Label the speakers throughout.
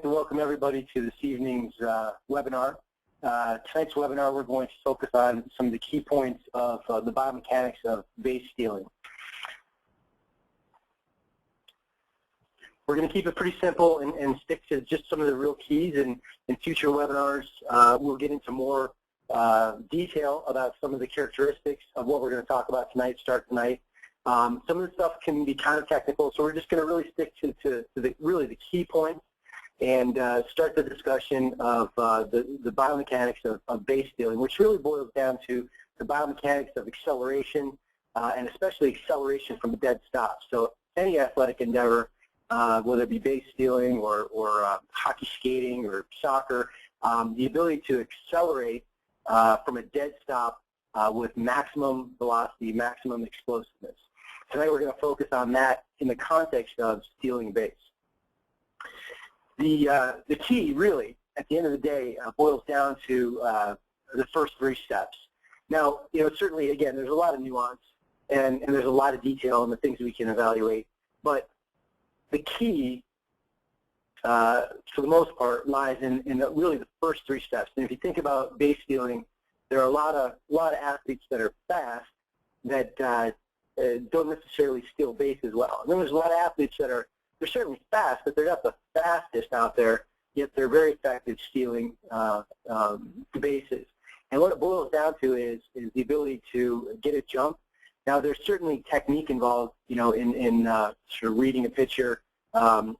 Speaker 1: like to welcome everybody to this evening's webinar. Tonight's webinar, we're going to focus on some of the key points of the biomechanics of base steeling. We're going to keep it pretty simple and stick to just some of the real keys. In future webinars, we'll get into more detail about some of the characteristics of what we're going to talk about tonight, start tonight. Some of the stuff can be kind of technical, so we're just going to really stick to the key points and start the discussion of the biomechanics of base steeling, which really boils down to the biomechanics of acceleration and especially acceleration from a dead stop. So any athletic endeavor, whether it be base steeling or hockey skating or soccer, the ability to accelerate from a dead stop with maximum velocity, maximum explosiveness. Tonight we're going to focus on that in the context of steeling base. The key, really, at the end of the day, boils down to the first three steps. Now, certainly, again, there's a lot of nuance and there's a lot of detail in the things we can evaluate, but the key, for the most part, lies in really the first three steps. And if you think about base steeling, there are a lot of athletes that are fast that don't necessarily steal base as well. And then there's a lot of athletes that they're certainly fast, but they're not the fastest out there, yet they're very effective stealing bases. And what it boils down to is the ability to get a jump. Now, there's certainly technique involved, in sort of reading a pitcher and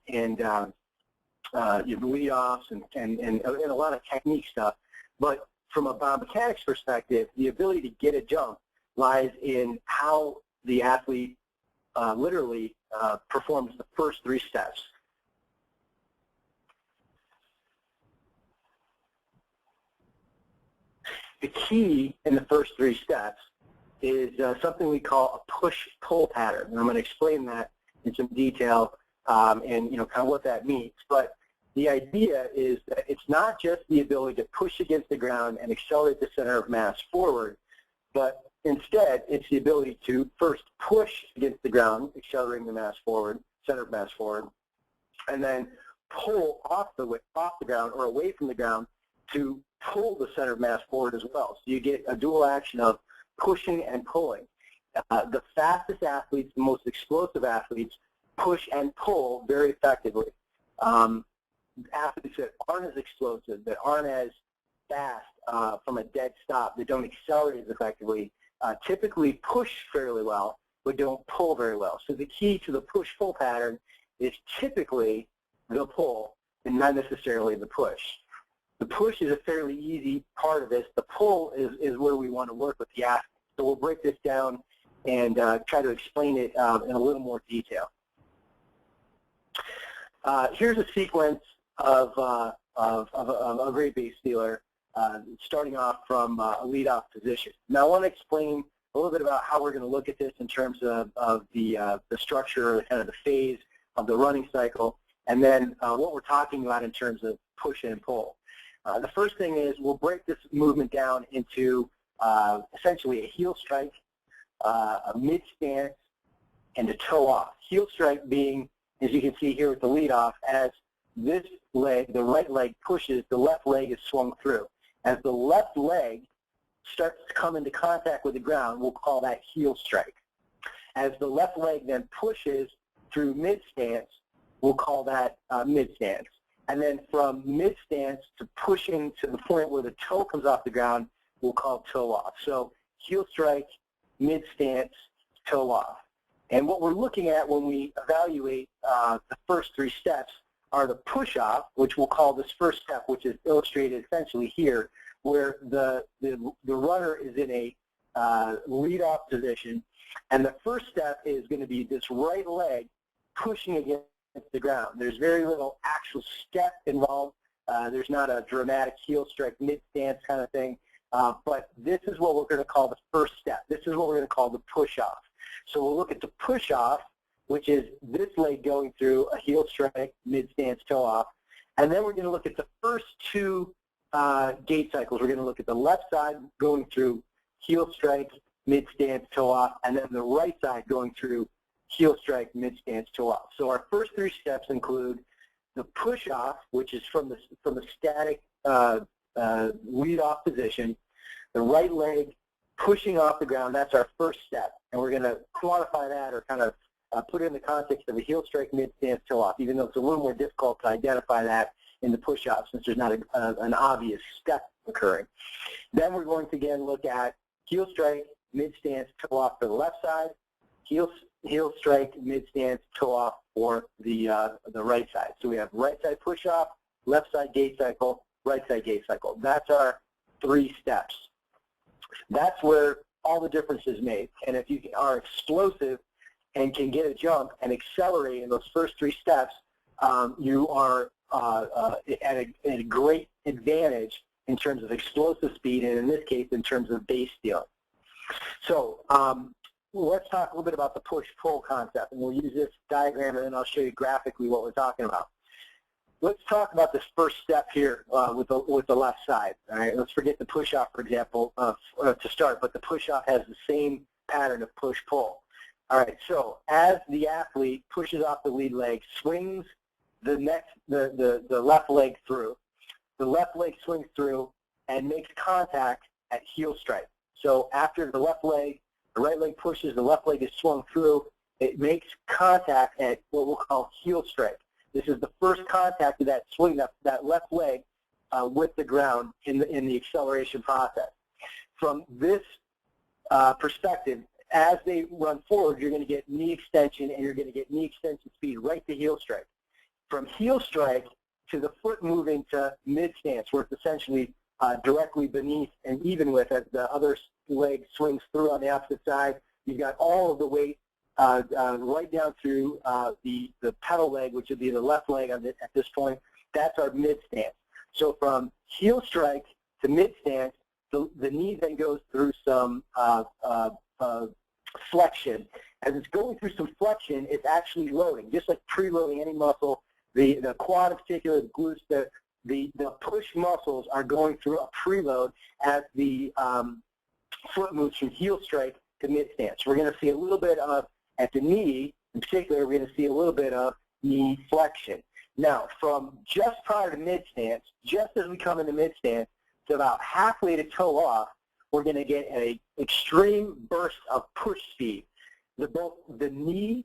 Speaker 1: leadoffs and a lot of technique stuff. But from a biomechanics perspective, the ability to get a jump lies in how the athlete literally performs the first three steps. The key in the first three steps is something we call a push-pull pattern, and I'm going to explain that in some detail and kind of what that means. But the idea is that it's not just the ability to push against the ground and accelerate the center of mass forward, but instead it's the ability to first push against the ground, accelerating the mass forward, center of mass forward, and then pull off the ground or away from the ground to pull the center of mass forward as well. So you get a dual action of pushing and pulling. The fastest athletes, the most explosive athletes, push and pull very effectively. Athletes that aren't as explosive, that aren't as fast from a dead stop, that don't accelerate as effectively, typically push fairly well, but don't pull very well. So the key to the push-pull pattern is typically the pull and not necessarily the push. The push is a fairly easy part of this. The pull is where we want to work with the athlete. So we'll break this down and try to explain it in a little more detail. Here's a sequence of a great base stealer, starting off from a leadoff position. Now I want to explain a little bit about how we're going to look at this in terms of the structure, or kind of the phase of the running cycle, and then what we're talking about in terms of push and pull. The first thing is we'll break this movement down into essentially a heel strike, a mid-stance, and a toe off. Heel strike being, as you can see here with the leadoff, as this leg, the right leg pushes, the left leg is swung through. As the left leg starts to come into contact with the ground, we'll call that heel strike. As the left leg then pushes through mid-stance, we'll call that mid-stance. And then from mid-stance to pushing to the point where the toe comes off the ground, we'll call toe off. So heel strike, mid-stance, toe off. And what we're looking at when we evaluate the first three steps are the push-off, which we'll call this first step, which is illustrated essentially here, where the runner is in a lead-off position, and the first step is going to be this right leg pushing against the ground. There's very little actual step involved. There's not a dramatic heel strike, mid-stance kind of thing, but this is what we're going to call the first step. This is what we're going to call the push-off. So we'll look at the push-off, which is this leg going through a heel strike, mid-stance, toe off. And then we're going to look at the first two gait cycles. We're going to look at the left side going through heel strike, mid-stance, toe off, and then the right side going through heel strike, mid-stance, toe off. So our first three steps include the push-off, which is from the static lead-off position, the right leg pushing off the ground, that's our first step. And we're going to quantify that, or kind of put it in the context of a heel strike, mid-stance, toe-off, even though it's a little more difficult to identify that in the push-off since there's not an obvious step occurring. Then we're going to again look at heel strike, mid-stance, toe-off for the left side, heel strike, mid-stance, toe-off for the right side. So we have right side push-off, left side gate cycle, right side gate cycle. That's our 3 steps. That's where all the difference is made. And if you are explosive and can get a jump and accelerate in those first 3 steps, you are at a great advantage in terms of explosive speed, and in this case, in terms of base stealing. So let's talk a little bit about the push-pull concept, and we'll use this diagram, and then I'll show you graphically what we're talking about. Let's talk about this first step here with the left side. All right, let's forget the push-off, for example, to start, but the push-off has the same pattern of push-pull. All right, so as the athlete pushes off the lead leg, swings the left leg through. The left leg swings through and makes contact at heel strike. So after the right leg pushes, the left leg is swung through, it makes contact at what we'll call heel strike. This is the first contact of that swing, that left leg with the ground in the acceleration process. From this perspective, as they run forward, you're going to get knee extension, and you're going to get knee extension speed right to heel strike. From heel strike to the foot moving to mid-stance, where it's essentially directly beneath and even with as the other leg swings through on the opposite side, you've got all of the weight right down through the pedal leg, which would be the left leg at this point. That's our mid-stance. So from heel strike to mid-stance, the knee then goes through some flexion. As it's going through some flexion, it's actually loading, just like preloading any muscle. The quad in particular, the glutes, the push muscles are going through a preload as the foot moves from heel strike to mid-stance. We're going to see a little bit of, at the knee in particular, we're going to see a little bit of knee flexion. Now, from just prior to mid-stance, just as we come into mid-stance, to about halfway to toe off, we're going to get an extreme burst of push speed. Both the knee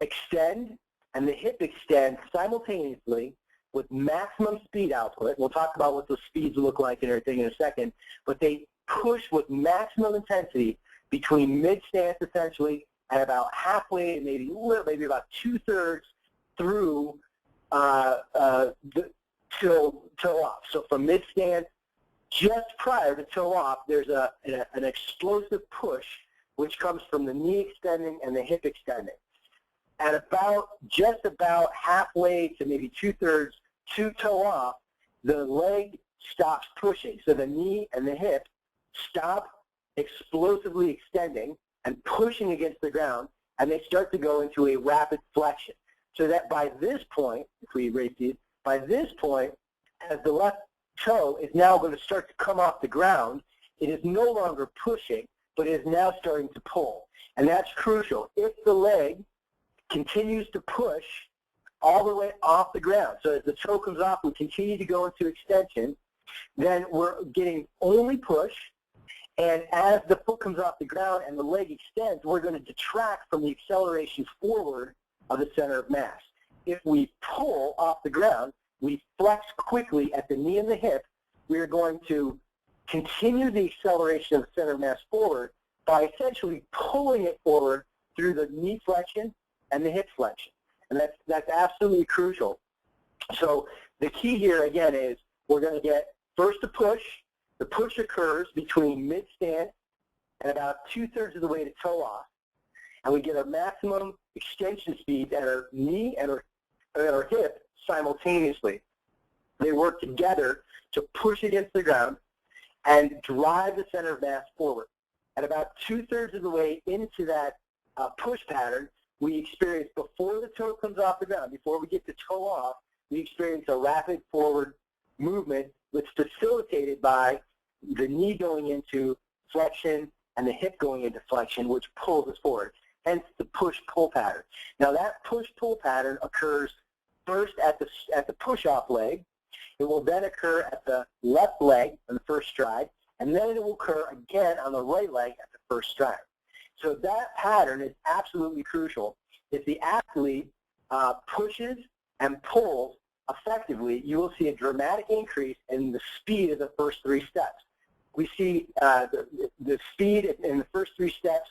Speaker 1: extend and the hip extend simultaneously with maximum speed output. We'll talk about what those speeds look like and everything in a second, but they push with maximum intensity between mid-stance essentially and about halfway, maybe about 2/3 through toe off. So from mid-stance, just prior to toe off, there's an explosive push which comes from the knee extending and the hip extending. At just about halfway to maybe 2/3 to toe off, the leg stops pushing. So the knee and the hip stop explosively extending and pushing against the ground, and they start to go into a rapid flexion. So that by this point, if we erase these, by this point, as the left toe is now going to start to come off the ground, it is no longer pushing, but it is now starting to pull. And that's crucial. If the leg continues to push all the way off the ground, so as the toe comes off, we continue to go into extension, then we're getting only push, and as the foot comes off the ground and the leg extends, we're going to detract from the acceleration forward of the center of mass. If we pull off the ground, we flex quickly at the knee and the hip, we are going to continue the acceleration of the center of mass forward by essentially pulling it forward through the knee flexion and the hip flexion. And that's absolutely crucial. So the key here, again, is we're going to get first a push. The push occurs between mid-stance and about 2/3 of the way to toe off. And we get a maximum extension speed at our knee and our hip simultaneously. They work together to push against the ground and drive the center of mass forward. At about 2/3 of the way into that push pattern, we experience, before the toe comes off the ground, before we get to toe off, we experience a rapid forward movement that's facilitated by the knee going into flexion and the hip going into flexion, which pulls us forward, hence the push-pull pattern. Now that push-pull pattern occurs first at the push-off leg. It will then occur at the left leg on the first stride, and then it will occur again on the right leg at the first stride. So that pattern is absolutely crucial. If the athlete pushes and pulls effectively, you will see a dramatic increase in the speed of the first 3 steps. We see the speed in the first 3 steps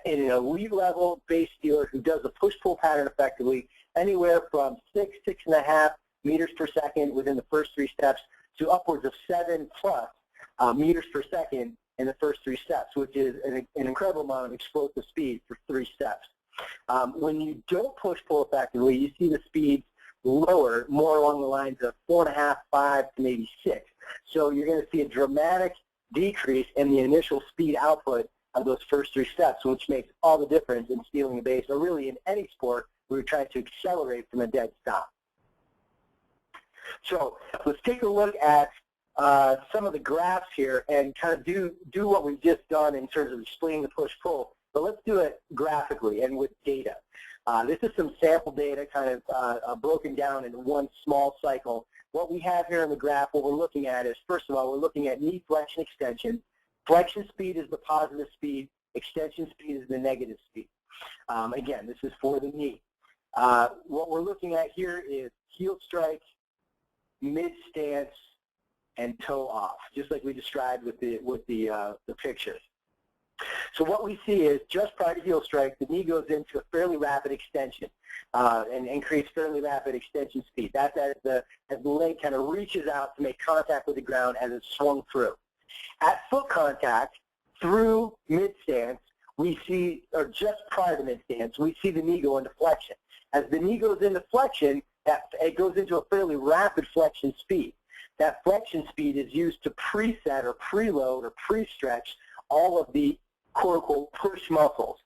Speaker 1: in an elite level base stealer who does the push-pull pattern effectively, anywhere from 6.5 meters per second within the first 3 steps to upwards of 7+ meters per second in the first 3 steps, which is an incredible amount of explosive speed for 3 steps. When you don't push-pull effectively, you see the speeds lower, more along the lines of 4.5, 5 to maybe 6. So you're going to see a dramatic decrease in the initial speed output of those first 3 steps, which makes all the difference in stealing a base, or really in any sport where you're trying to accelerate from a dead stop. So let's take a look at some of the graphs here and kind of do what we've just done in terms of explaining the push-pull, but let's do it graphically and with data. This is some sample data kind of broken down into one small cycle. What we have here in the graph, what we're looking at is, first of all, we're looking at knee flexion extension. Flexion speed is the positive speed. Extension speed is the negative speed. Again, this is for the knee. What we're looking at here is heel strike, mid-stance, and toe off, just like we described with the pictures. So what we see is just prior to heel strike, the knee goes into a fairly rapid extension and creates fairly rapid extension speed. That's as the leg kind of reaches out to make contact with the ground as it's swung through. At foot contact, through mid-stance, we see, or just prior to mid-stance, we see the knee go into flexion. As the knee goes into flexion, it goes into a fairly rapid flexion speed. That flexion speed is used to preset or preload or pre-stretch all of the quote-unquote push muscles.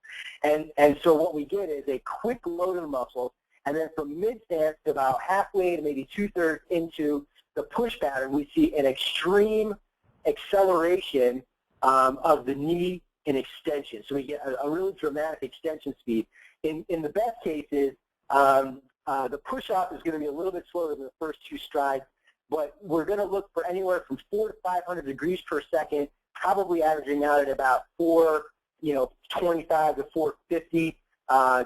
Speaker 1: And so what we get is a quick load of muscles, and then from mid-stance to about halfway to maybe 2/3 into the push pattern, we see an extreme acceleration of the knee in extension. So we get a really dramatic extension speed. In the best cases, the push-off is going to be a little bit slower than the first 2 strides, but we're going to look for anywhere from 400 to 500 degrees per second, probably averaging out at about 425 to 450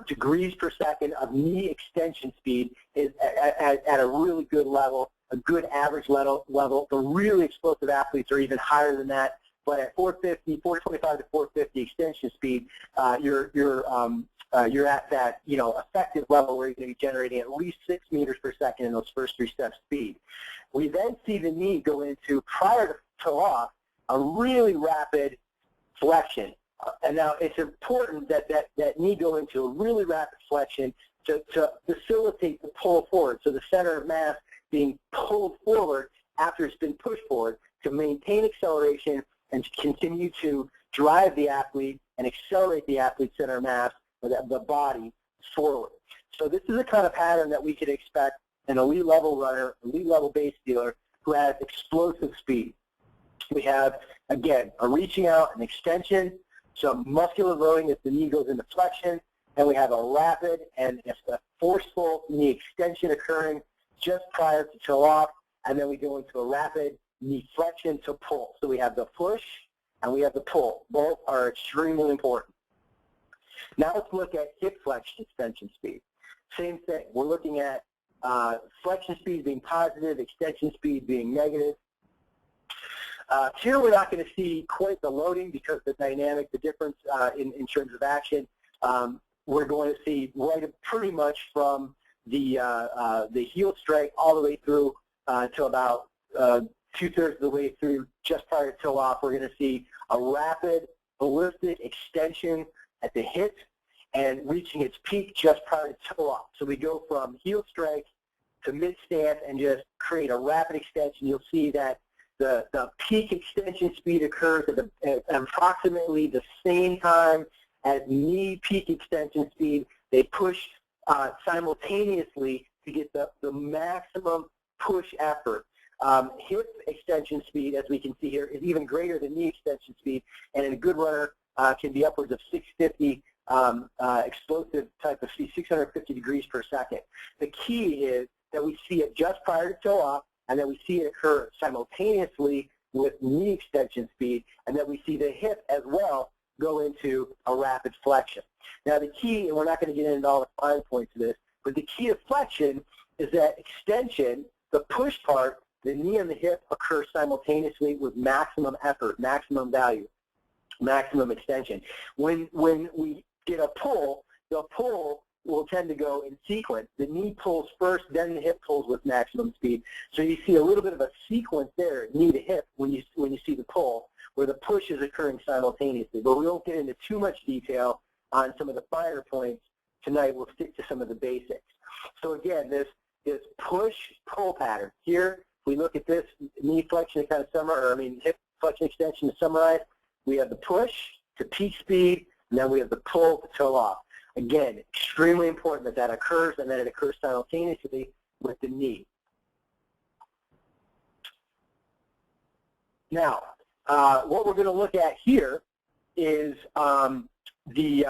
Speaker 1: degrees per second of knee extension speed is at a really good level, a good average level. The really explosive athletes are even higher than that, but at 425 to 450 extension speed, you're at that effective level where you're going to be generating at least 6 meters per second in those first 3 steps speed. We then see the knee go into, prior to toe off, a really rapid flexion. And now it's important that knee go into a really rapid flexion to facilitate the pull forward. So the center of mass being pulled forward after it's been pushed forward to maintain acceleration and to continue to drive the athlete and accelerate the athlete's center of mass, or the body, forward. So this is the kind of pattern that we could expect an elite level runner, elite level base stealer who has explosive speed. We have, again, a reaching out, an extension, some muscular loading as the knee goes into flexion, and we have a rapid and a forceful knee extension occurring just prior to toe off, and then we go into a rapid knee flexion to pull. So we have the push and we have the pull. Both are extremely important. Now let's look at hip flexion extension speed. Same thing. We're looking at flexion speed being positive, extension speed being negative. Here we're not going to see quite the loading because the dynamic, the difference in terms of action. We're going to see right pretty much from the heel strike all the way through to about 2/3 of the way through just prior to toe off. We're going to see a rapid ballistic extension at the hip and reaching its peak just prior to toe off. So we go from heel strike to mid-stance and just create a rapid extension. You'll see that the peak extension speed occurs at approximately the same time as knee peak extension speed. They push simultaneously to get the maximum push effort. Hip extension speed, as we can see here, is even greater than knee extension speed, and in a good runner can be upwards of 650 explosive type of speed, 650 degrees per second. The key is that we see it just prior to toe off, and that we see it occur simultaneously with knee extension speed, and that we see the hip as well go into a rapid flexion. Now the key, and we're not going to get into all the fine points of this, but the key to flexion is that extension, the push part, the knee and the hip occur simultaneously with maximum effort, maximum value, maximum extension. When we get a pull, the pull will tend to go in sequence. The knee pulls first, then the hip pulls with maximum speed. So you see a little bit of a sequence there, knee to hip, when you see the pull, where the push is occurring simultaneously. But we won't get into too much detail on some of the finer points tonight. We'll stick to some of the basics. So again, this push-pull pattern. Here, if we look at this knee flexion to kind of summarize, or I mean hip flexion extension to summarize, we have the push to peak speed, and then we have the pull to toe off. Again, extremely important that that occurs, and that it occurs simultaneously with the knee. Now, what we're going to look at here is the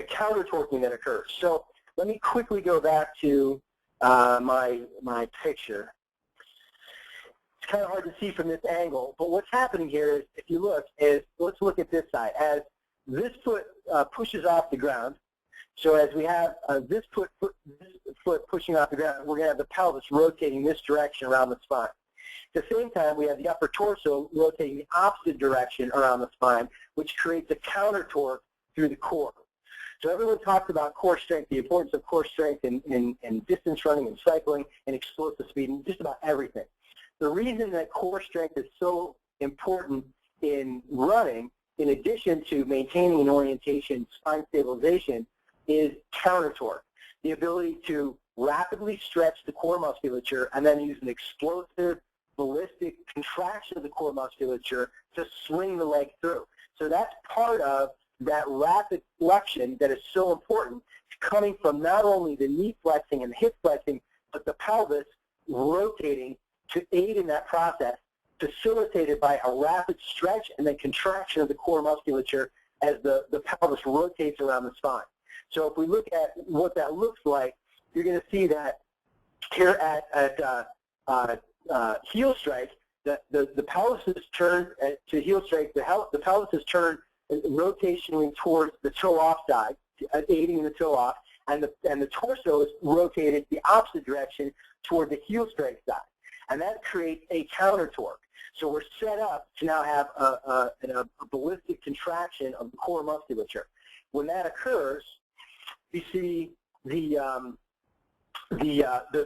Speaker 1: counter torquing that occurs. So let me quickly go back to my picture. It's kind of hard to see from this angle, but what's happening here is, if you look, let's look at this side. As this foot pushes off the ground, so as we have this foot pushing off the ground, we're going to have the pelvis rotating this direction around the spine. At the same time, we have the upper torso rotating the opposite direction around the spine, which creates a counter torque through the core. So everyone talks about core strength, the importance of core strength in distance running and cycling and explosive speed and just about everything. The reason that core strength is so important in running, in addition to maintaining an orientation, spine stabilization, is counter torque, the ability to rapidly stretch the core musculature and then use an explosive, ballistic contraction of the core musculature to swing the leg through. So that's part of that rapid flexion that is so important, coming from not only the knee flexing and the hip flexing, but the pelvis rotating to aid in that process, facilitated by a rapid stretch and then contraction of the core musculature as the pelvis rotates around the spine. So if we look at what that looks like, you're going to see that here at heel strike, the pelvis is turned to heel strike. The pelvis is turned rotationally towards the toe off side, aiding the toe off, and the torso is rotated the opposite direction toward the heel strike side, and that creates a counter torque. So we're set up to now have a ballistic contraction of the core musculature. When that occurs, you see the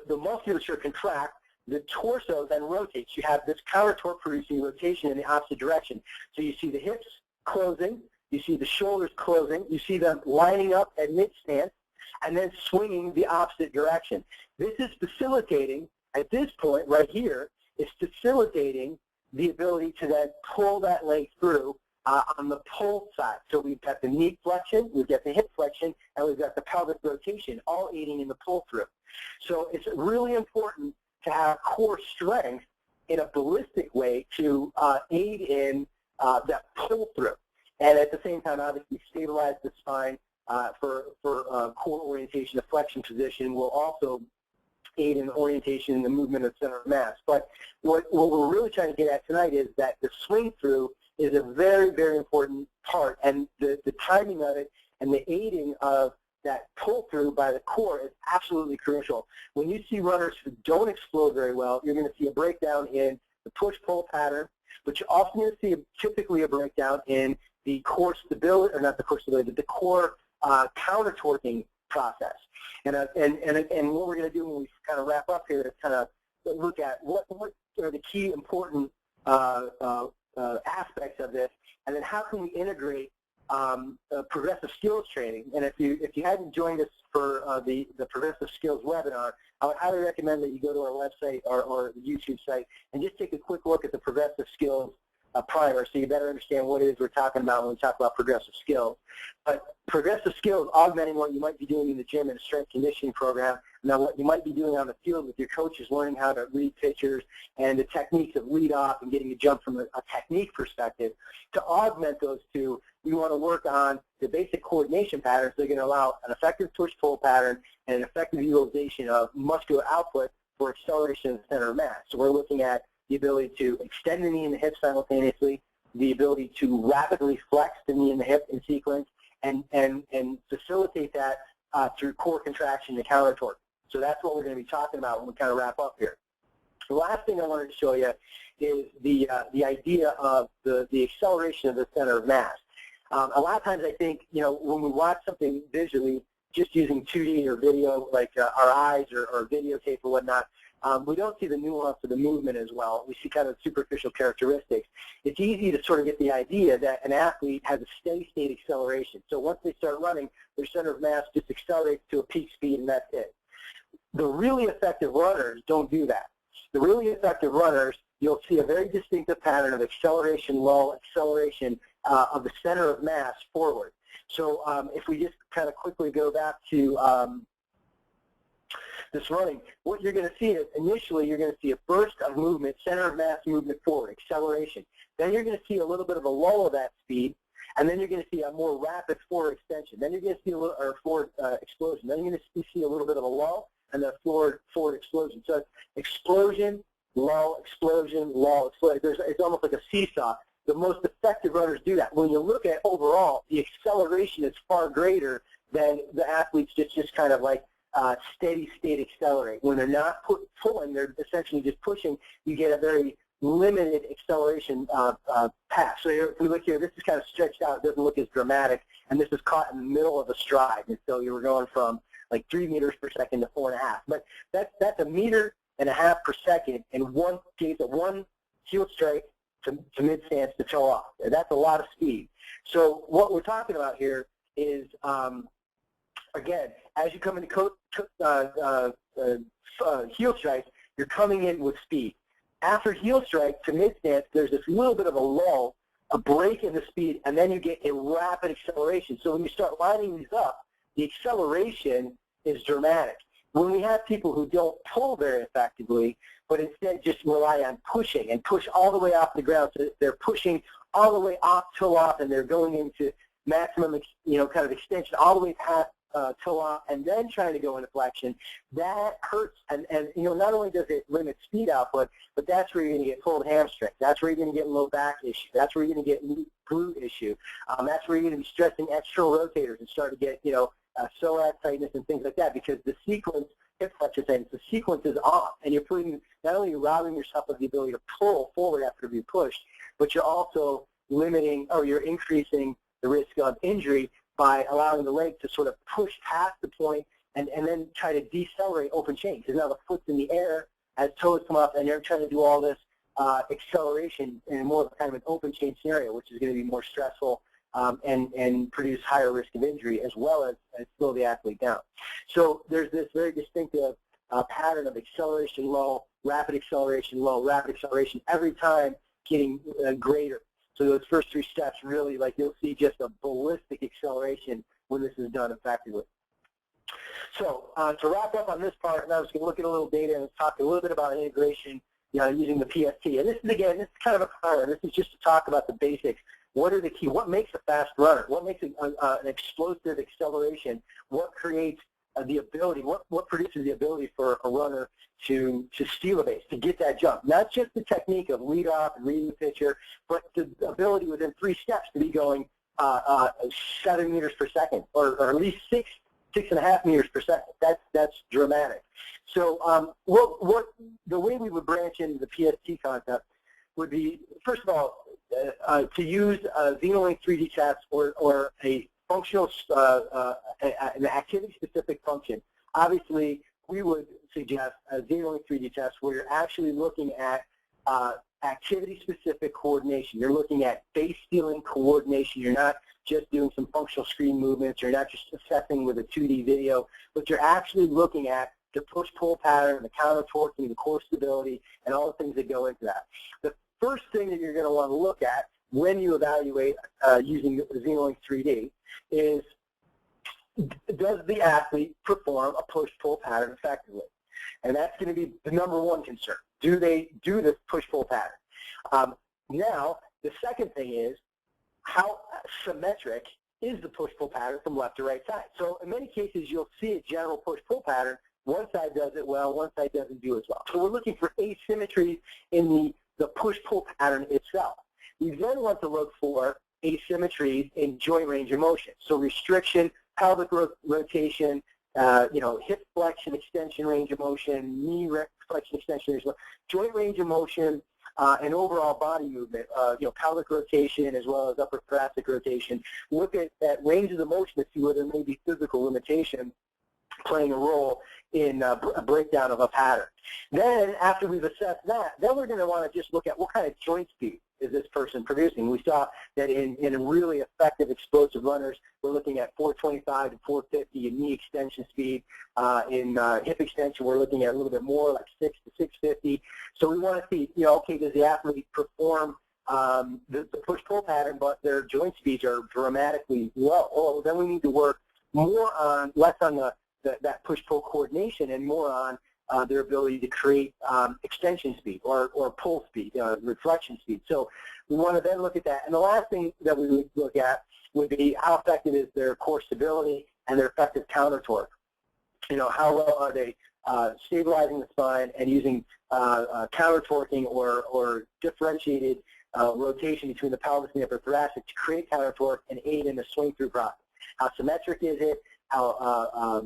Speaker 1: musculature contract. The torso then rotates. You have this counter torque producing rotation in the opposite direction. So you see the hips closing, you see the shoulders closing, you see them lining up at mid-stance, and then swinging the opposite direction. This is facilitating, at this point right here, is facilitating the ability to then pull that leg through on the pull side. So we've got the knee flexion, we've got the hip flexion, and we've got the pelvic rotation, all aiding in the pull through. So it's really important to have core strength in a ballistic way to aid in that pull through, and at the same time, obviously, stabilize the spine for core orientation. The flexion position will also aid in orientation in the movement of center of mass. But what we're really trying to get at tonight is that the swing through is a very, very important part, and the timing of it and the aiding of that pull through by the core is absolutely crucial. When you see runners who don't explode very well, you're going to see a breakdown in the push-pull pattern, but you're also going to see typically a breakdown in the core stability, or not the core stability, but the core counter-torquing process. And what we're going to do when we kind of wrap up here is kind of look at what are the key important aspects of this, and then how can we integrate progressive skills training. And if you hadn't joined us for the progressive skills webinar, I would highly recommend that you go to our website or the YouTube site and just take a quick look at the progressive skills primer, so you better understand what it is we're talking about when we talk about progressive skills. But progressive skills, augmenting what you might be doing in the gym in a strength conditioning program, now what you might be doing on the field with your coaches, learning how to read pitchers and the techniques of lead off and getting a jump from a technique perspective. To augment those two, we want to work on the basic coordination patterns that are going to allow an effective push-pull pattern and an effective utilization of muscular output for acceleration of the center of mass. So we're looking at the ability to extend the knee and the hip simultaneously, the ability to rapidly flex the knee and the hip in sequence, and facilitate that through core contraction and counter torque. So that's what we're going to be talking about when we kind of wrap up here. The last thing I wanted to show you is the idea of the acceleration of the center of mass. A lot of times I think, when we watch something visually, just using 2D or video, like our eyes or videotape or whatnot, we don't see the nuance of the movement as well. We see kind of superficial characteristics. It's easy to sort of get the idea that an athlete has a steady state acceleration. So once they start running, their center of mass just accelerates to a peak speed and that's it. The really effective runners don't do that. The really effective runners, you'll see a very distinctive pattern of acceleration, lull, acceleration of the center of mass forward. So if we just kind of quickly go back to this running, what you're going to see is initially you're going to see a burst of movement, center of mass movement forward, acceleration. Then you're going to see a little bit of a lull of that speed, and then you're going to see a more rapid forward extension. Then you're going to see a little, or forward explosion. Then you're going to see a little bit of a lull and then a forward explosion. So explosion, lull, explosion, lull, explosion. It's almost like a seesaw. The most effective runners do that. When you look at overall, the acceleration is far greater than the athletes just kind of like steady state accelerate. When they're not pulling, they're essentially just pushing, you get a very limited acceleration path. So if we look here, this is kind of stretched out. It doesn't look as dramatic, and this is caught in the middle of a stride. And so you were going from like 3 meters per second to 4.5. But that's 1.5 meters per second in one heel strike to mid-stance to toe off. That's a lot of speed. So what we're talking about here is, again, as you come into heel strike, you're coming in with speed. After heel strike to mid-stance, there's this little bit of a lull, a break in the speed, and then you get a rapid acceleration. So when you start lining these up, the acceleration is dramatic. When we have people who don't pull very effectively, but instead just rely on pushing and push all the way off the ground, so they're pushing all the way off, toe off, and they're going into maximum, kind of extension all the way past toe off, and then trying to go into flexion, that hurts. And not only does it limit speed output, but that's where you're going to get pulled hamstrings. That's where you're going to get low back issue. That's where you're going to get glute issue. That's where you're going to be stressing external rotators and start to get, psoas tightness and things like that, because the sequence, hip flexor tightness, the sequence is off, and you're putting, not only you're robbing yourself of the ability to pull forward after being pushed, but you're also limiting, or you're increasing the risk of injury by allowing the leg to sort of push past the point and then try to decelerate open chain, because now the foot's in the air as toes come up, and you're trying to do all this acceleration in more of a kind of an open chain scenario, which is going to be more stressful and produce higher risk of injury, as well as slow the athlete down. So there's this very distinctive pattern of acceleration low, rapid acceleration low, rapid acceleration, every time getting greater. So those first 3 steps really, like, you'll see just a ballistic acceleration when this is done effectively. So to wrap up on this part, and I was going to look at a little data and talk a little bit about integration, using the PST. And this is kind of a primer. This is just to talk about the basics. What are the key? What makes a fast runner? What makes an explosive acceleration? What creates the ability? What produces the ability for a runner to steal a base, to get that jump? Not just the technique of lead off and reading the pitcher, but the ability within 3 steps to be going 7 meters per second, or at least 6.5 meters per second. That's dramatic. So the way we would branch into the PST concept would be, first of all, to use a ZenoLink 3D test or a functional, an activity-specific function. Obviously, we would suggest a ZenoLink 3D test where you're actually looking at activity-specific coordination. You're looking at base stealing coordination. You're not just doing some functional screen movements. You're not just assessing with a 2D video, but you're actually looking at the push-pull pattern, the counter torquing, the core stability, and all the things that go into that. first thing that you're going to want to look at when you evaluate using ZenoLink 3D is, does the athlete perform a push-pull pattern effectively? And that's going to be the number one concern. Do they do this push-pull pattern? Now, the second thing is, how symmetric is the push-pull pattern from left to right side? So in many cases, you'll see a general push-pull pattern. One side does it well, one side doesn't do as well. So we're looking for asymmetry in the push-pull pattern itself. We then want to look for asymmetries in joint range of motion. So restriction, pelvic rotation, hip flexion, extension range of motion, knee flexion, extension range of motion, joint range of motion, and overall body movement, pelvic rotation as well as upper thoracic rotation. Look at range of the motion to see whether there may be physical limitation playing a role in a breakdown of a pattern. Then after we've assessed that, then we're going to want to just look at what kind of joint speed is this person producing. We saw that in really effective explosive runners, we're looking at 425 to 450 in knee extension speed. In hip extension, we're looking at a little bit more, like 6 to 650. So we want to see, okay, does the athlete perform the push-pull pattern, but their joint speeds are dramatically low? Oh, then we need to work less on that push-pull coordination and more on their ability to create extension speed or pull speed, reflection speed. So we want to then look at that. And the last thing that we would look at would be how effective is their core stability and their effective counter torque. How well are they stabilizing the spine and using counter torquing or differentiated rotation between the pelvis and the upper thoracic to create counter torque and aid in the swing through process. How symmetric is it? How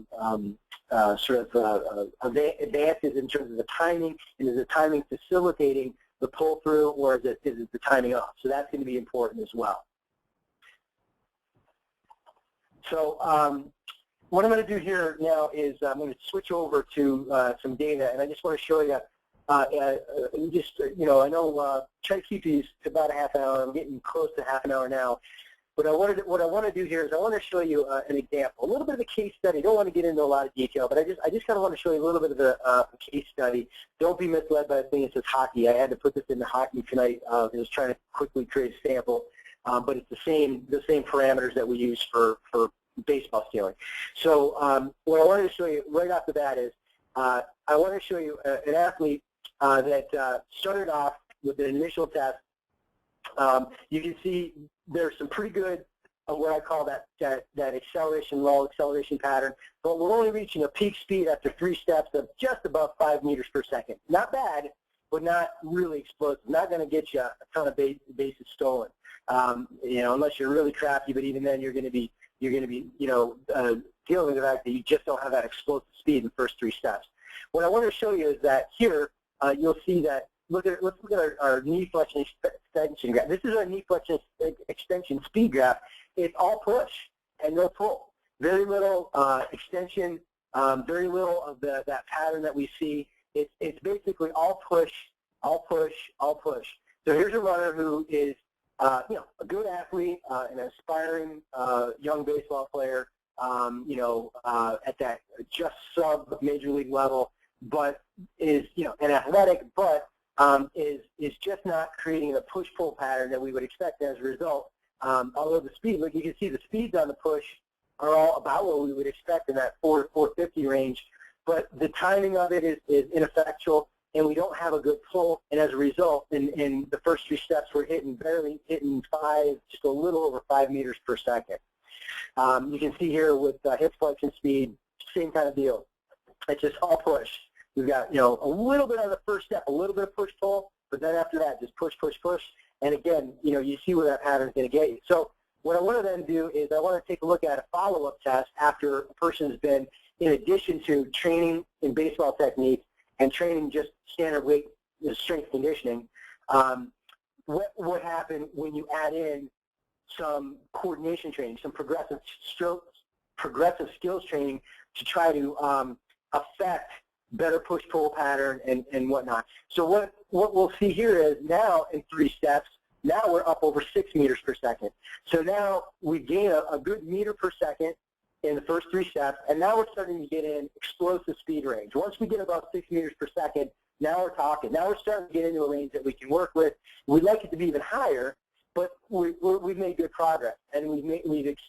Speaker 1: advances in terms of the timing, and is the timing facilitating the pull through, or is it the timing off? So that's going to be important as well. So what I'm going to do here now is I'm going to switch over to some data, and I just want to show you. I know try to keep these to about a half an hour. I'm getting close to half an hour now. But what I want to do here is I want to show you an example, a little bit of a case study. I don't want to get into a lot of detail, but I just kind of want to show you a little bit of a case study. Don't be misled by the thing that says hockey. I had to put this into hockey tonight. I was trying to quickly create a sample, but it's the same parameters that we use for baseball scaling. So what I wanted to show you right off the bat is I want to show you an athlete that started off with an initial test. You can see there's some pretty good, what I call that acceleration, low acceleration pattern, but we're only reaching a peak speed after 3 steps of just above 5 meters per second. Not bad, but not really explosive. Not going to get you a ton of bases stolen, unless you're really crafty. But even then, you're going to be dealing with the fact that you just don't have that explosive speed in the first 3 steps. What I want to show you is that here you'll see that. Let's look at our knee flexion extension graph. This is our knee flexion extension speed graph. It's all push and no pull. Very little extension, very little of that pattern that we see. It's basically all push, all push, all push. So here's a runner who is a good athlete, an aspiring young baseball player, at that just sub major league level, but is an athletic, but is just not creating the push-pull pattern that we would expect as a result. Although the speed, look, you can see the speeds on the push are all about what we would expect in that 450 range, but the timing of it is ineffectual, and we don't have a good pull, and as a result, in the first 3 steps, we're hitting 5, just a little over 5 meters per second. You can see here with hip flexion speed, same kind of deal. It's just all push. We've got, a little bit on the first step, a little bit of push-pull, but then after that, just push, push, push. And again, you see where that pattern is going to get you. So what I want to then do is I want to take a look at a follow-up test after a person has been, in addition to training in baseball technique and training just standard weight strength conditioning, what happened when you add in some coordination training, some progressive skills training to try to affect better push-pull pattern and whatnot. So what we'll see here is now in 3 steps, now we're up over 6 meters per second. So now we gain a good meter per second in the first 3 steps, and now we're starting to get in explosive speed range. Once we get about 6 meters per second, now we're talking. Now we're starting to get into a range that we can work with. We'd like it to be even higher, but we've made good progress, and we've increased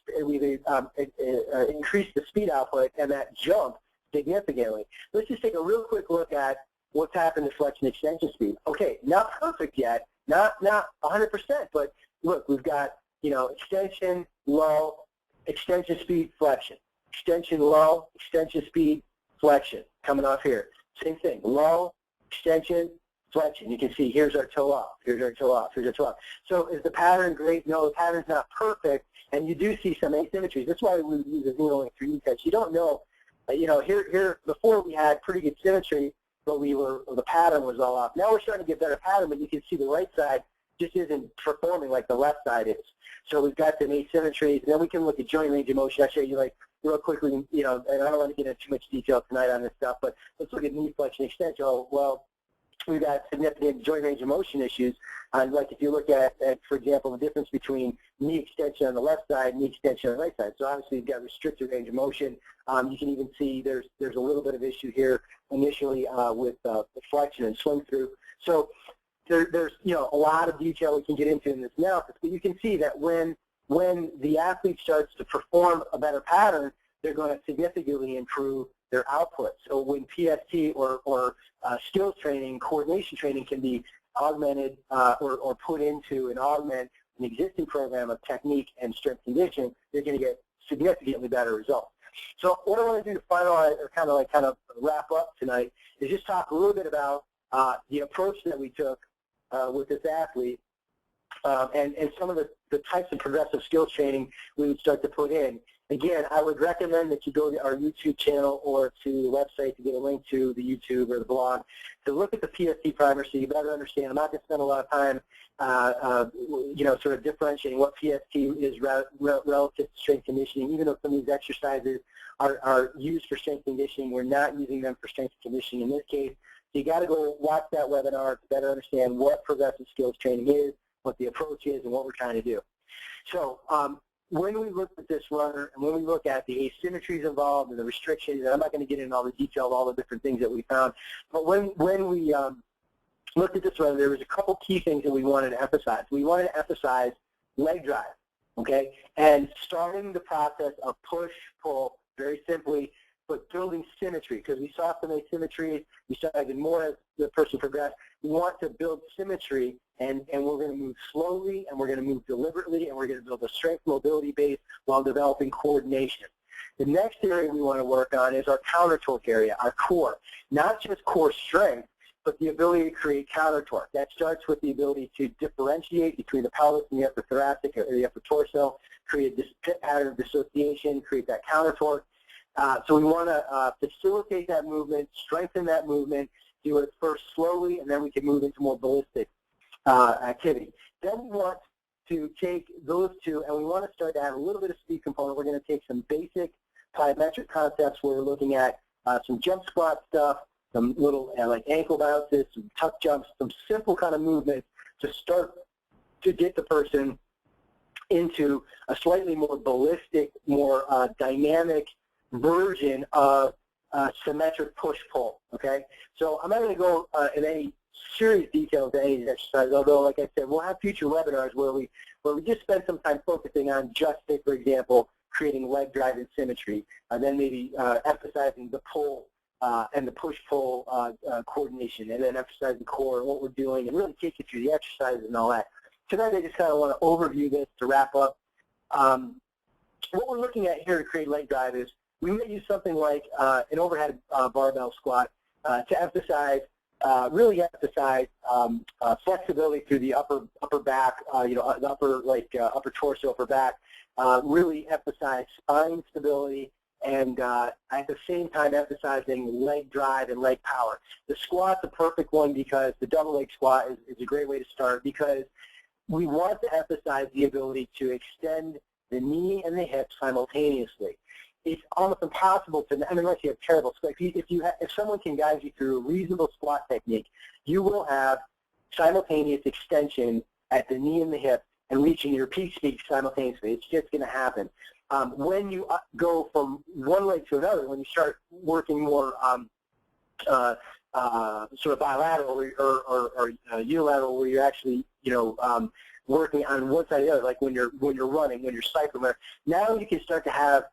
Speaker 1: the speed output and that jump significantly. Let's just take a real quick look at what's happened to flexion extension speed. Okay, not perfect yet, not 100%, but look, we've got, extension, low, extension speed, flexion. Extension, low, extension speed, flexion. Coming off here. Same thing, low, extension, flexion. You can see here's our toe off, here's our toe off, here's our toe off. So is the pattern great? No, the pattern's not perfect, and you do see some asymmetries. That's why we use a ZenoLink 3D test. You don't know, here before we had pretty good symmetry, but the pattern was all off. Now we're starting to get better pattern, but you can see the right side just isn't performing like the left side is. So we've got some asymmetries, and then we can look at joint range of motion. I'll show you real quickly, and I don't want to get into too much detail tonight on this stuff, but let's look at knee flexion extension. Well, we've got significant joint range of motion issues. Like if you look at, for example, the difference between knee extension on the left side and knee extension on the right side. So obviously you've got restricted range of motion. You can even see there's a little bit of issue here initially with the flexion and swing through. So there's a lot of detail we can get into in this analysis, but you can see that when the athlete starts to perform a better pattern, they're going to significantly improve their output. So when PST or skills training, coordination training can be augmented or put into and augment an existing program of technique and strength conditioning, they're going to get significantly better results. So what I want to do to finalize or kind of wrap up tonight is just talk a little bit about the approach that we took with this athlete and some of the types of progressive skills training we would start to put in. Again, I would recommend that you go to our YouTube channel or to the website to get a link to the YouTube or the blog to look at the PST primer so you better understand. I'm not going to spend a lot of time, sort of differentiating what PST is relative to strength conditioning. Even though some of these exercises are used for strength conditioning, we're not using them for strength conditioning in this case. So you got to go watch that webinar to better understand what progressive skills training is, what the approach is, and what we're trying to do. So when we look at this runner and when we look at the asymmetries involved and the restrictions, and I'm not going to get into all the detail of all the different things that we found, but when we looked at this runner, there was a couple key things that we wanted to emphasize. We wanted to emphasize leg drive, okay, and starting the process of push-pull very simply, but building symmetry, because we saw some asymmetries. We saw even more as the person progressed. We want to build symmetry, and we're going to move slowly, and we're going to move deliberately, and we're going to build a strength mobility base while developing coordination. The next area we want to work on is our counter torque area, our core. Not just core strength, but the ability to create counter torque. That starts with the ability to differentiate between the pelvis and the upper thoracic or the upper torso, create this pit pattern of dissociation, create that counter torque. So we want to facilitate that movement, strengthen that movement, do it first slowly, and then we can move into more ballistic activity. Then we want to take those two, and we want to start to add a little bit of speed component. We're going to take some basic plyometric concepts where we're looking at some jump squat stuff, some little like ankle bounces, some tuck jumps, some simple kind of movements to start to get the person into a slightly more ballistic, more dynamic version of symmetric push-pull, okay? So I'm not going to go in any serious detail to any of these exercises, although, like I said, we'll have future webinars where we just spend some time focusing on just, say, for example, creating leg drive and symmetry, and then maybe emphasizing the pull and the push-pull coordination, and then emphasizing the core and what we're doing, and really take you through the exercises and all that. Tonight, I just kind of want to overview this to wrap up. What we're looking at here to create leg drive is we may use something like an overhead barbell squat to emphasize, really emphasize flexibility through the upper back, the upper torso, upper back. Really emphasize spine stability, and at the same time emphasizing leg drive and leg power. The squat's a perfect one because the double leg squat is a great way to start because we want to emphasize the ability to extend the knee and the hip simultaneously. It's almost impossible to, unless you have terrible squat. If someone can guide you through a reasonable squat technique, you will have simultaneous extension at the knee and the hip and reaching your peak speed simultaneously. It's just going to happen. When you go from one leg to another, when you start working more sort of bilateral or unilateral, where you're actually, working on one side or the other, like when you're running, when you're cycling, now you can start to have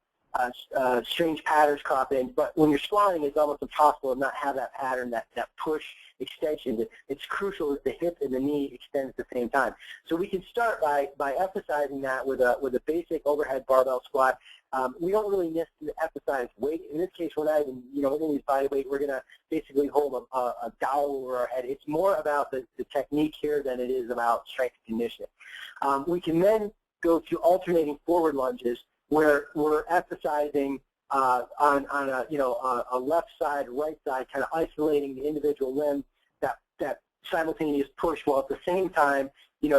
Speaker 1: strange patterns crop in. But when you're squatting, it's almost impossible to not have that pattern, that push extension. It's crucial that the hip and the knee extend at the same time. So we can start by emphasizing that with a basic overhead barbell squat. We don't really necessarily emphasize weight. In this case, we're not even, we're going to use body weight. We're going to basically hold a dowel over our head. It's more about the technique here than it is about strength and conditioning. We can then go to alternating forward lunges, where we're emphasizing on a left side, right side, kind of isolating the individual limb, that simultaneous push, while at the same time,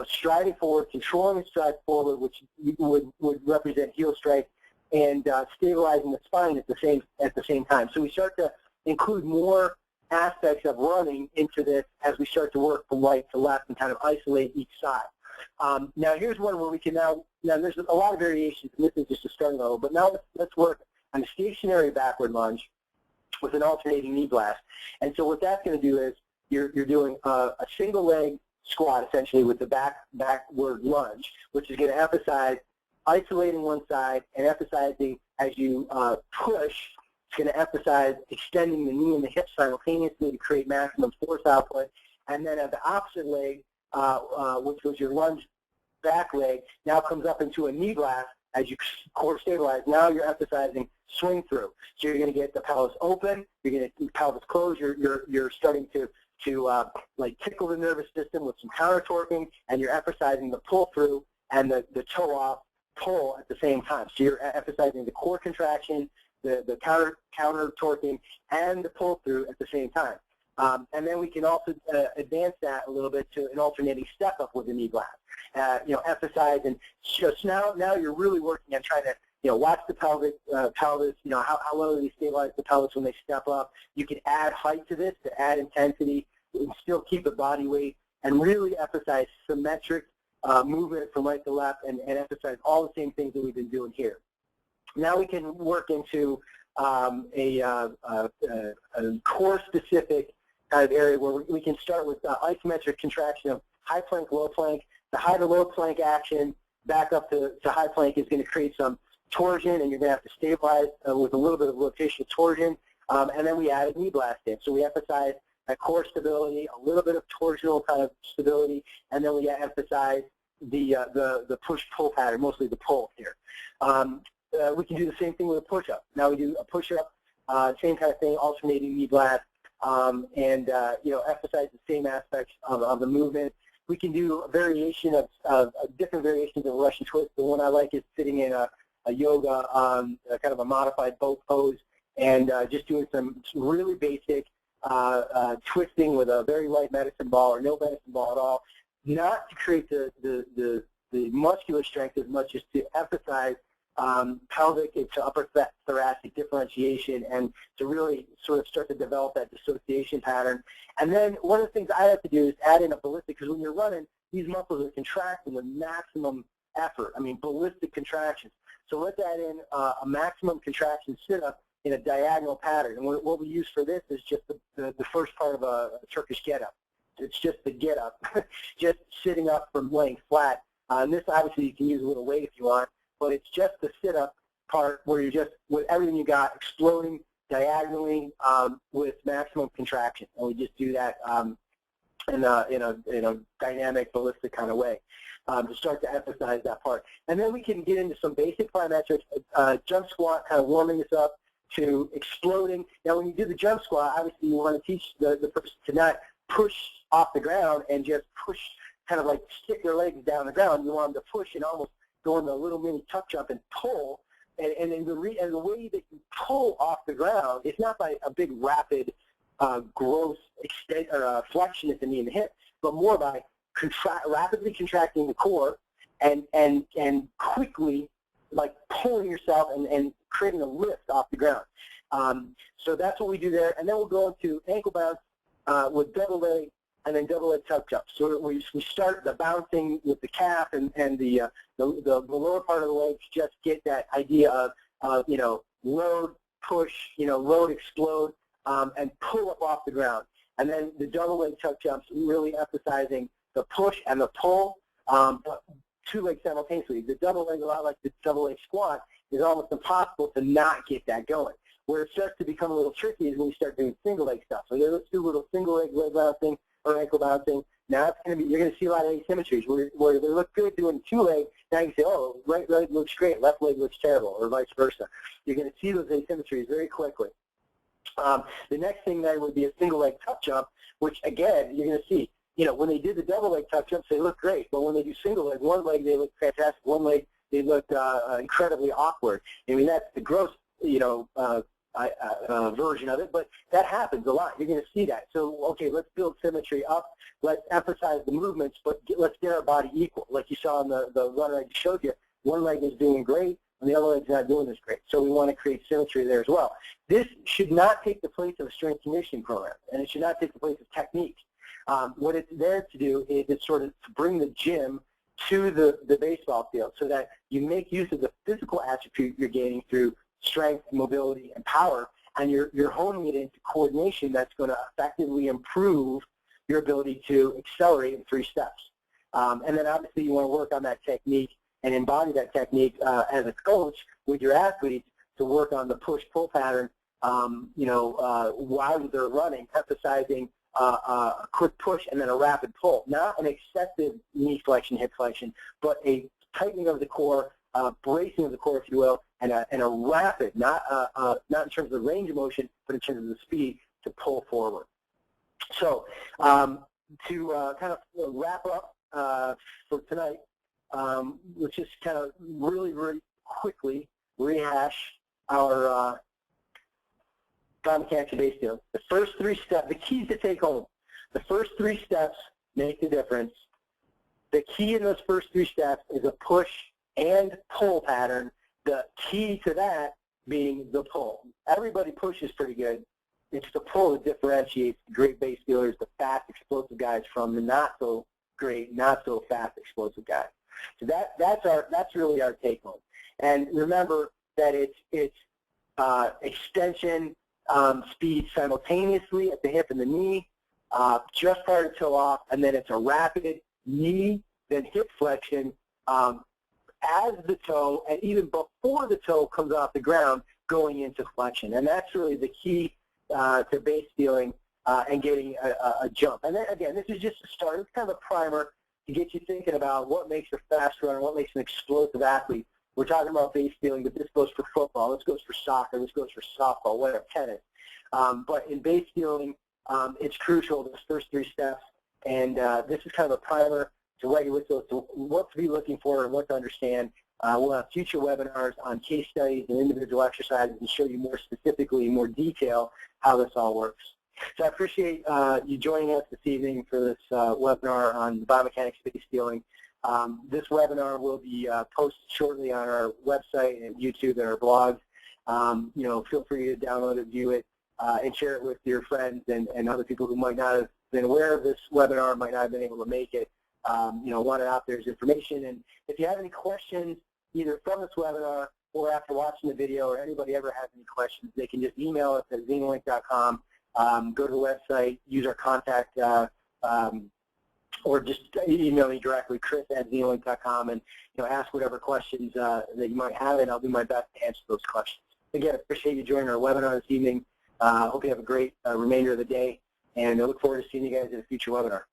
Speaker 1: striding forward, controlling the stride forward, which would represent heel strike, and stabilizing the spine at the same time. So we start to include more aspects of running into this as we start to work from right to left and kind of isolate each side. Now here's one where we can now there's a lot of variations, and this is just a starting level, but now let's work on a stationary backward lunge with an alternating knee blast. And so what that's going to do is you're doing a single leg squat essentially with the backward lunge, which is going to emphasize isolating one side and emphasizing as you push. It's going to emphasize extending the knee and the hip simultaneously to create maximum force output. And then at the opposite leg, which was your lunge back leg, now comes up into a knee blast as you core stabilize. Now you're emphasizing swing through. So you're going to get the pelvis open, you're going to pelvis close, you're starting to like tickle the nervous system with some counter torquing, and you're emphasizing the pull through and the toe off pull at the same time. So you're emphasizing the core contraction, the counter torquing, and the pull through at the same time. And then we can also advance that a little bit to an alternating step up with the knee blast. Emphasize, and just now you're really working on trying to watch the pelvis, how low do they stabilize the pelvis when they step up. You can add height to this to add intensity and still keep the body weight, and really emphasize symmetric movement from right to left, and emphasize all the same things that we've been doing here. Now we can work into a core-specific kind of area where we can start with isometric contraction of high plank, low plank. The high to low plank action back up to high plank is going to create some torsion, and you're going to have to stabilize with a little bit of rotational torsion. And then we added knee blast in. So we emphasize that core stability, a little bit of torsional kind of stability, and then we emphasize the push-pull pattern, mostly the pull here. We can do the same thing with a push-up. Now we do a push-up, same kind of thing, alternating knee blast, and emphasize the same aspects of the movement. We can do a variation of different variations of Russian twist. The one I like is sitting in a yoga, kind of a modified boat pose, and just doing some really basic twisting with a very light medicine ball or no medicine ball at all, not to create the muscular strength as much as to emphasize pelvic to upper thoracic differentiation, and to really sort of start to develop that dissociation pattern. And then one of the things I have to do is add in a ballistic, because when you're running, these muscles are contracting with maximum effort. I mean, ballistic contractions. So let's add in a maximum contraction sit-up in a diagonal pattern. And what we use for this is just the first part of a Turkish get-up. It's just the get-up, just sitting up from laying flat. And this, obviously, you can use a little weight if you want, but it's just the sit-up part where you're just, with everything you got, exploding diagonally with maximum contraction. And we just do that in a dynamic, ballistic kind of way to start to emphasize that part. And then we can get into some basic plyometrics, jump squat, kind of warming this up to exploding. Now, when you do the jump squat, obviously you want to teach the person to not push off the ground and just push, kind of like stick their legs down the ground. You want them to push and almost go into a little mini tuck jump and pull. And the way that you pull off the ground is not by a big rapid gross extent or flexion at the knee and the hip, but more by rapidly contracting the core and quickly like pulling yourself and creating a lift off the ground. So that's what we do there. And then we'll go into ankle bounce with double leg and then double leg tuck jumps. So we start the bouncing with the calf and the lower part of the legs, just get that idea of you know, load, push, you know, load, explode, and pull up off the ground. And then the double leg tuck jumps, really emphasizing the push and the pull, but two legs simultaneously. The double leg, a lot like the double leg squat, is almost impossible to not get that going. Where it starts to become a little tricky is when you start doing single leg stuff. So let's do a little single leg bouncing or ankle bouncing. Now it's going to be, you're going to see a lot of asymmetries where they look good doing two leg. Now you can say, oh, right leg looks great, left leg looks terrible, or vice versa. You're going to see those asymmetries very quickly. The next thing then would be a single leg tuck jump, which again you're going to see. You know, when they did the double leg tuck jumps, they look great, but when they do single leg, one leg they look fantastic, one leg they look incredibly awkward. I mean, that's the gross, you know, version of it, but that happens a lot. You're going to see that. So, okay, let's build symmetry up. Let's emphasize the movements, but let's get our body equal. Like you saw in the runner I just showed you, one leg is doing great, and the other leg's not doing as great. So we want to create symmetry there as well. This should not take the place of a strength conditioning program, and it should not take the place of technique. What it's there to do is it's sort of to bring the gym to the baseball field so that you make use of the physical attribute you're gaining through strength, mobility, and power, and you're honing it into coordination that's going to effectively improve your ability to accelerate in 3 steps. And then obviously you want to work on that technique and embody that technique as a coach with your athletes to work on the push-pull pattern, you know, while they're running, emphasizing a quick push and then a rapid pull. Not an excessive knee flexion, hip flexion, but a tightening of the core, bracing of the core, if you will, and a rapid, not in terms of the range of motion, but in terms of the speed to pull forward. So to kind of wrap up for tonight, let's just kind of really, really quickly rehash our biomechanics base deal. The first 3 steps, the keys to take home. The first 3 steps make the difference. The key in those first 3 steps is a push and pull pattern. The key to that being the pull. Everybody pushes pretty good. It's the pull that differentiates the great base dealers, the fast, explosive guys from the not so great, not so fast, explosive guys. So that's really our take home. And remember that it's extension, speed simultaneously at the hip and the knee, just prior to toe off, and then it's a rapid knee, then hip flexion as the toe, and even before the toe comes off the ground, going into flexion. And that's really the key to base stealing and getting a jump. And then, again, this is just a start. It's kind of a primer to get you thinking about what makes a fast runner, what makes an explosive athlete. We're talking about base stealing, but this goes for football, this goes for soccer, this goes for softball, whatever, tennis. But in base stealing, it's crucial, those first 3 steps. And this is kind of a primer to wet you with those, to what to be looking for and what to understand. We'll have future webinars on case studies and individual exercises and show you more specifically, in more detail, how this all works. So I appreciate you joining us this evening for this webinar on biomechanics base stealing. This webinar will be posted shortly on our website and YouTube and our blogs. You know, feel free to download it, view it, and share it with your friends and other people who might not have been aware of this webinar, might not have been able to make it. You know, want it out there as information. And if you have any questions, either from this webinar or after watching the video, or anybody ever has any questions, they can just email us at ZenoLink.com, go to the website, use our contact, or just email me directly, chris@ZenoLink.com, and ask whatever questions that you might have, and I'll do my best to answer those questions. Again, I appreciate you joining our webinar this evening. Hope you have a great remainder of the day, and I look forward to seeing you guys in a future webinar.